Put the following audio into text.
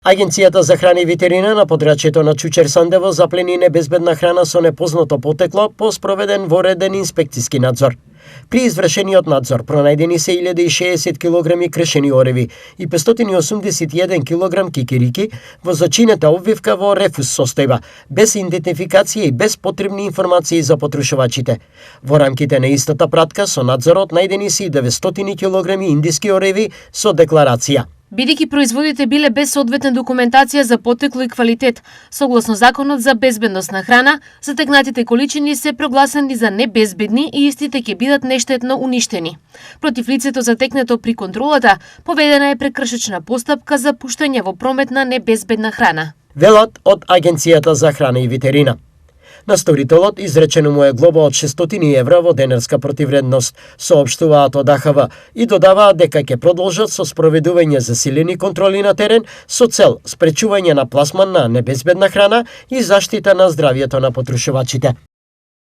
Агенцијата за храна и ветерина на подрачјето на Чучер-Сандево заплени небезбедна храна со непознато потекло по спроведен вореден инспекциски надзор. При извршениот надзор пронајдени се 1060 кг крешени ореви и 581 кг кикирики во зачинета обвивка во рефус состојба, без идентификација и без потребни информации за потрошувачите. Во рамките на истата пратка со надзорот најдени се и 900 кг индиски ореви со декларација. Бидејќи производите биле без соодветна документација за потекло и квалитет, согласно Законот за безбедност на храна, затекнатите количини се прогласени за небезбедни и истите ќе бидат нештетно уништени. Против лицето затекнато при контролата, поведена е прекршечна постапка за пуштање во промет на небезбедна храна. Велат од Агенцијата за храна и ветерина. На сторителот изречено му е глоба од 600 евра во денарска противредност, соопштуваат од АХВ и додаваат дека ќе продолжат со спроведување засилени контроли на терен со цел спречување на пласман на небезбедна храна и заштита на здравјето на потрошувачите.